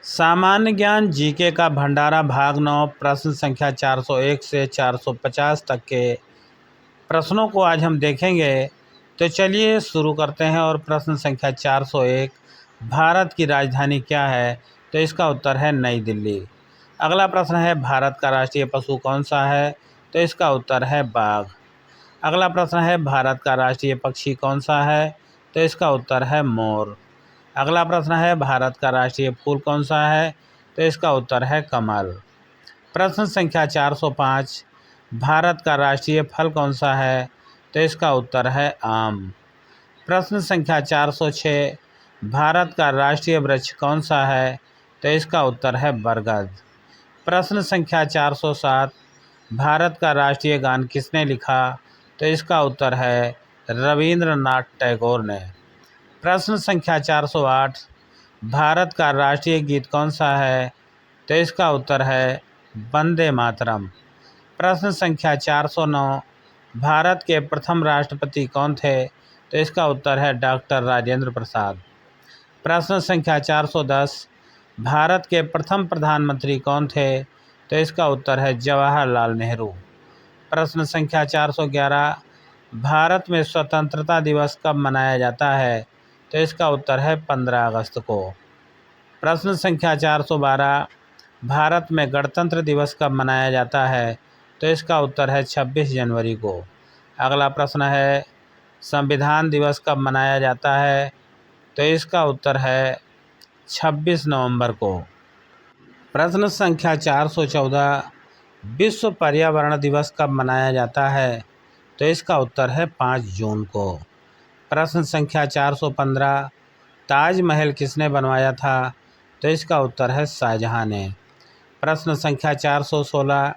सामान्य ज्ञान जीके का भंडारा भाग 9 प्रश्न संख्या 401 से 450 तक के प्रश्नों को आज हम देखेंगे। तो चलिए शुरू करते हैं। और प्रश्न संख्या 401, भारत की राजधानी क्या है? तो इसका उत्तर है नई दिल्ली। अगला प्रश्न है, भारत का राष्ट्रीय पशु कौन सा है? तो इसका उत्तर है बाघ। अगला प्रश्न है, भारत का राष्ट्रीय पक्षी कौन सा है? तो इसका उत्तर है मोर। अगला प्रश्न है, भारत का राष्ट्रीय फूल कौन सा है? तो इसका उत्तर है कमल। प्रश्न संख्या 405, भारत का राष्ट्रीय फल कौन सा है? तो इसका उत्तर है आम। प्रश्न संख्या 406, भारत का राष्ट्रीय वृक्ष कौन सा है? तो इसका उत्तर है बरगद। प्रश्न संख्या 407, भारत का राष्ट्रीय गान किसने लिखा? तो इसका उत्तर है रविंद्रनाथ टैगोर ने। प्रश्न संख्या 408, भारत का राष्ट्रीय गीत कौन सा है? तो इसका उत्तर है वंदे मातरम। प्रश्न संख्या 409, भारत के प्रथम राष्ट्रपति कौन थे? तो इसका उत्तर है डॉक्टर राजेंद्र प्रसाद। प्रश्न संख्या 410, भारत के प्रथम प्रधानमंत्री कौन थे? तो इसका उत्तर है जवाहरलाल नेहरू। प्रश्न संख्या 411, भारत में स्वतंत्रता दिवस कब मनाया जाता है? तो इसका उत्तर है 15 अगस्त को। प्रश्न संख्या 412, भारत में गणतंत्र दिवस कब मनाया जाता है? तो इसका उत्तर है 26 जनवरी को। अगला प्रश्न है, संविधान दिवस कब मनाया जाता है? तो इसका उत्तर है 26 नवंबर को। प्रश्न संख्या 414, विश्व पर्यावरण दिवस कब मनाया जाता है? तो इसका उत्तर है 5 जून को। प्रश्न संख्या 415, ताजमहल किसने बनवाया था? तो इसका उत्तर है शाहजहां ने। प्रश्न संख्या 416,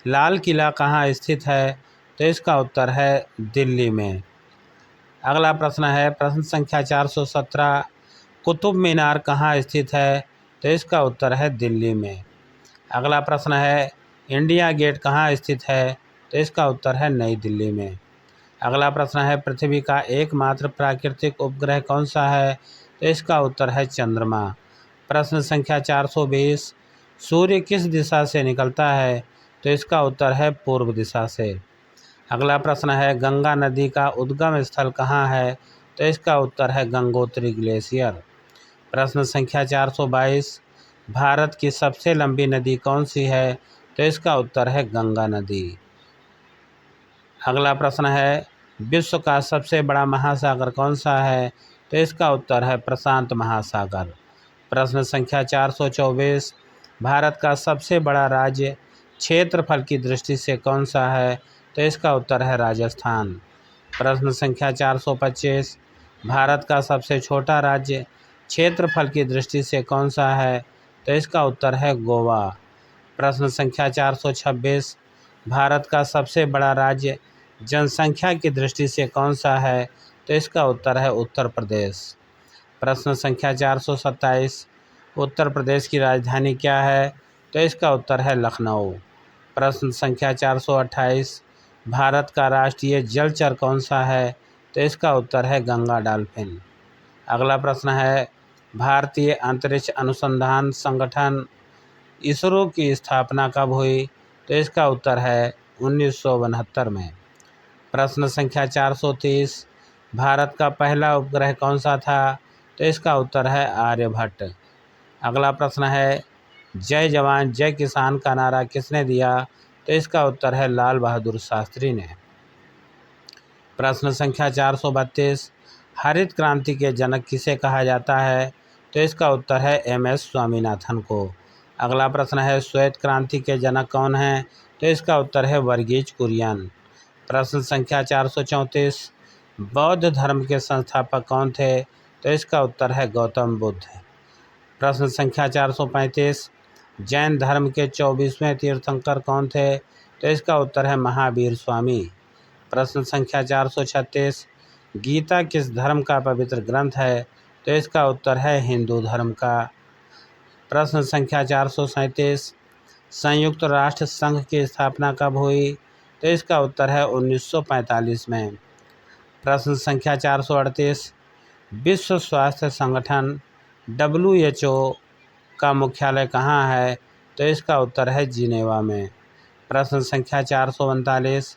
लाल किला कहाँ स्थित है? तो इसका उत्तर है दिल्ली में। अगला प्रश्न है, प्रश्न संख्या 417, कुतुब मीनार कहाँ स्थित है? तो इसका उत्तर है दिल्ली में। अगला प्रश्न है, इंडिया गेट कहाँ स्थित है? तो इसका उत्तर है नई दिल्ली में। अगला प्रश्न है, पृथ्वी का एकमात्र प्राकृतिक उपग्रह कौन सा है? तो इसका उत्तर है चंद्रमा। प्रश्न संख्या 420, सूर्य किस दिशा से निकलता है? तो इसका उत्तर है पूर्व दिशा से। अगला प्रश्न है, गंगा नदी का उद्गम स्थल कहाँ है? तो इसका उत्तर है गंगोत्री ग्लेशियर। प्रश्न संख्या 422, भारत की सबसे लंबी नदी कौन सी है? तो इसका उत्तर है गंगा नदी। अगला प्रश्न है, विश्व का सबसे बड़ा महासागर कौन सा है? तो इसका उत्तर है प्रशांत महासागर। प्रश्न संख्या 424, भारत का सबसे बड़ा राज्य क्षेत्रफल की दृष्टि से कौन सा है? तो इसका उत्तर है राजस्थान। प्रश्न संख्या 425, भारत का सबसे छोटा राज्य क्षेत्रफल की दृष्टि से कौन सा है? तो इसका उत्तर है गोवा। प्रश्न संख्या 426, भारत का सबसे बड़ा राज्य जनसंख्या की दृष्टि से कौन सा है? तो इसका उत्तर है उत्तर प्रदेश। प्रश्न संख्या 427, उत्तर प्रदेश की राजधानी क्या है? तो इसका उत्तर है लखनऊ। प्रश्न संख्या 428, भारत का राष्ट्रीय जलचर कौन सा है? तो इसका उत्तर है गंगा डॉल्फिन। अगला प्रश्न है, भारतीय अंतरिक्ष अनुसंधान संगठन इसरो की स्थापना कब हुई? तो इसका उत्तर है 1969 में। प्रश्न संख्या 430, भारत का पहला उपग्रह कौन सा था? तो इसका उत्तर है आर्यभट्ट। अगला प्रश्न है, जय जवान जय किसान का नारा किसने दिया? तो इसका उत्तर है लाल बहादुर शास्त्री ने। प्रश्न संख्या 432, हरित क्रांति के जनक किसे कहा जाता है? तो इसका उत्तर है MS स्वामीनाथन को। अगला प्रश्न है, श्वेत क्रांति के जनक कौन हैं? तो इसका उत्तर है वर्गीज कुरियन। प्रश्न संख्या 434, बौद्ध धर्म के संस्थापक कौन थे? तो इसका उत्तर है गौतम बुद्ध। प्रश्न संख्या 435, जैन धर्म के 24वें तीर्थंकर कौन थे? तो इसका उत्तर है महावीर स्वामी। प्रश्न संख्या 436, गीता किस धर्म का पवित्र ग्रंथ है? तो इसका उत्तर है हिंदू धर्म का। प्रश्न संख्या 437, संयुक्त राष्ट्र संघ की स्थापना कब हुई? तो इसका उत्तर है 1945 में। प्रश्न संख्या 438, विश्व स्वास्थ्य संगठन WHO का मुख्यालय कहाँ है? तो इसका उत्तर है जिनेवा में। प्रश्न संख्या 439,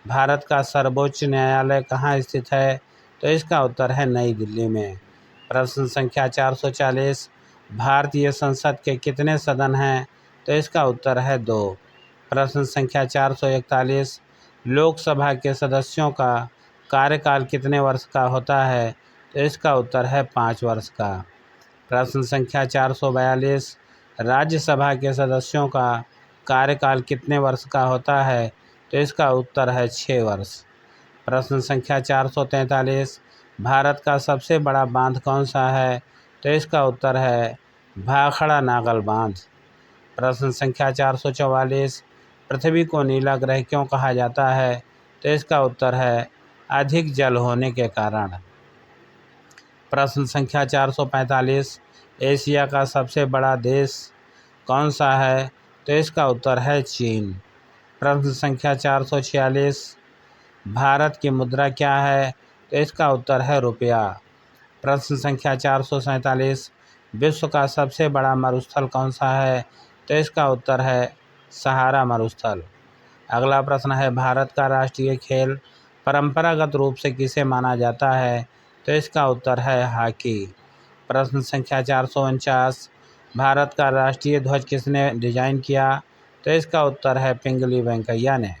भारत का सर्वोच्च न्यायालय कहाँ स्थित है? तो इसका उत्तर है नई दिल्ली में। प्रश्न संख्या 440, भारतीय संसद के कितने सदन हैं? तो इसका उत्तर है 2। प्रश्न संख्या 441, लोकसभा के सदस्यों का कार्यकाल कितने वर्ष का होता है? तो इसका उत्तर है 5 वर्ष का। प्रश्न संख्या 442, राज्यसभा के सदस्यों का कार्यकाल कितने वर्ष का होता है? तो इसका उत्तर है 6 वर्ष। प्रश्न संख्या 443, भारत का सबसे बड़ा बांध कौन सा है? तो इसका उत्तर है भाखड़ा नागल बांध। प्रश्न संख्या 444, पृथ्वी को नीला ग्रह क्यों कहा जाता है? तो इसका उत्तर है अधिक जल होने के कारण। प्रश्न संख्या 445, एशिया का सबसे बड़ा देश कौन सा है? तो इसका उत्तर है चीन। प्रश्न संख्या 446, भारत की मुद्रा क्या है? तो इसका उत्तर है रुपया। प्रश्न संख्या 447, विश्व का सबसे बड़ा मरुस्थल कौन सा है? तो इसका उत्तर है सहारा मरुस्थल। अगला प्रश्न है, भारत का राष्ट्रीय खेल परंपरागत रूप से किसे माना जाता है? तो इसका उत्तर है हॉकी। प्रश्न संख्या 449, भारत का राष्ट्रीय ध्वज किसने डिजाइन किया? तो इसका उत्तर है पिंगली वेंकैया ने।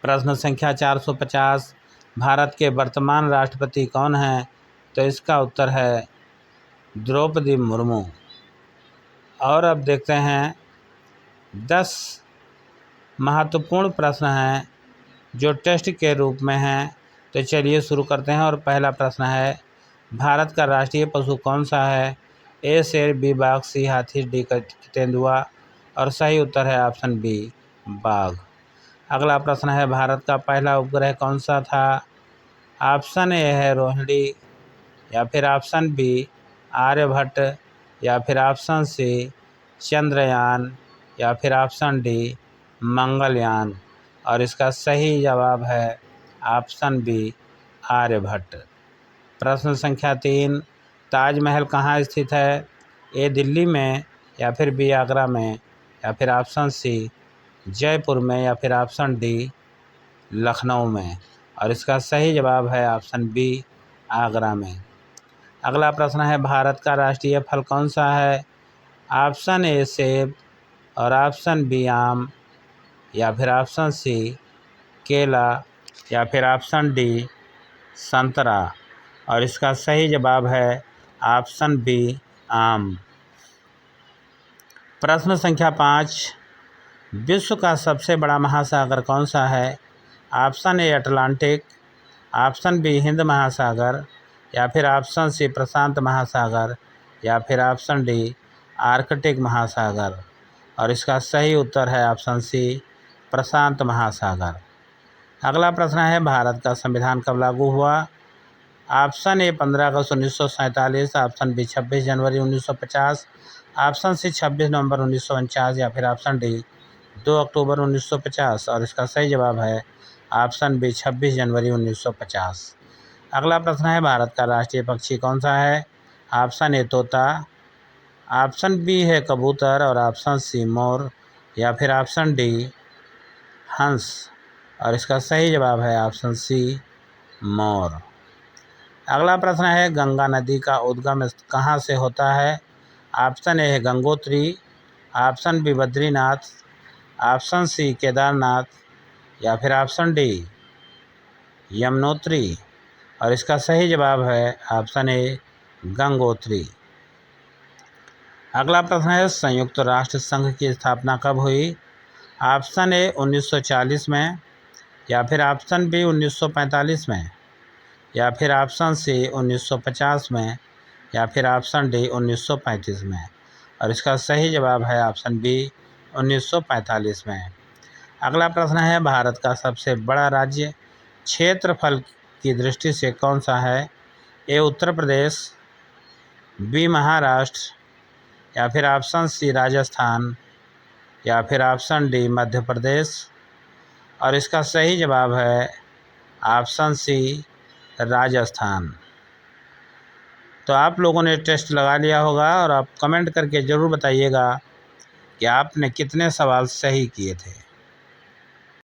प्रश्न संख्या 450, भारत के वर्तमान राष्ट्रपति कौन हैं? तो इसका उत्तर है द्रौपदी मुर्मू। और अब देखते हैं 10 महत्वपूर्ण प्रश्न हैं जो टेस्ट के रूप में हैं। तो चलिए शुरू करते हैं। और पहला प्रश्न है, भारत का राष्ट्रीय पशु कौन सा है? ए शेर, बी बाघ, सी हाथी, डी तेंदुआ। और सही उत्तर है ऑप्शन बी बाघ। अगला प्रश्न है, भारत का पहला उपग्रह कौन सा था? ऑप्शन ए है रोहिणी, या फिर ऑप्शन बी आर्यभट्ट, या फिर ऑप्शन सी चंद्रयान, या फिर ऑप्शन डी मंगलयान। और इसका सही जवाब है ऑप्शन बी आर्यभट्ट। प्रश्न संख्या 3, ताजमहल कहाँ स्थित है? ए दिल्ली में, या फिर बी आगरा में, या फिर ऑप्शन सी जयपुर में, या फिर ऑप्शन डी लखनऊ में। और इसका सही जवाब है ऑप्शन बी आगरा में। अगला प्रश्न है, भारत का राष्ट्रीय फल कौन सा है? ऑप्शन ए सेब, और ऑप्शन बी आम, या फिर ऑप्शन सी केला, या फिर ऑप्शन डी संतरा। और इसका सही जवाब है ऑप्शन बी आम। प्रश्न संख्या 5, विश्व का सबसे बड़ा महासागर कौन सा है? Option A Atlantic, option B Hind महासागर, या फिर ऑप्शन सी प्रशांत महासागर, या फिर ऑप्शन डी आर्कटिक महासागर। और इसका सही उत्तर है ऑप्शन सी प्रशांत महासागर। अगला प्रश्न है, भारत का संविधान कब लागू हुआ? ऑप्शन ए 15 अगस्त 1947, ऑप्शन बी 26 जनवरी 1950, ऑप्शन सी 26 नवंबर 1949, या फिर ऑप्शन डी 2 अक्टूबर 1950। और इसका सही जवाब है ऑप्शन बी 26 जनवरी 1950। अगला प्रश्न है, भारत का राष्ट्रीय पक्षी कौन सा है? ऑप्शन ए तोता, ऑप्शन बी है कबूतर, और ऑप्शन सी मोर, या फिर ऑप्शन डी हंस। और इसका सही जवाब है ऑप्शन सी मोर। अगला प्रश्न है, गंगा नदी का उद्गम कहाँ से होता है? ऑप्शन ए है Gangotri, option B Badrinath, option C Kedarnath, या फिर ऑप्शन डी यमुनोत्री। और इसका सही जवाब है ऑप्शन ए गंगोत्री। अगला प्रश्न है, संयुक्त राष्ट्र संघ की स्थापना कब हुई? ऑप्शन ए 1940 में, या फिर ऑप्शन बी 1945 में, या फिर ऑप्शन सी 1950 में, या फिर ऑप्शन डी 1935 में। और इसका सही जवाब है ऑप्शन बी 1945 में। अगला प्रश्न है, भारत का सबसे बड़ा राज्य क्षेत्रफल की दृष्टि से कौन सा है? ए उत्तर प्रदेश, बी महाराष्ट्र, या फिर ऑप्शन सी राजस्थान, या फिर ऑप्शन डी मध्य प्रदेश। और इसका सही जवाब है ऑप्शन सी राजस्थान। तो आप लोगों ने टेस्ट लगा लिया होगा और आप कमेंट करके ज़रूर बताइएगा कि आपने कितने सवाल सही किए थे।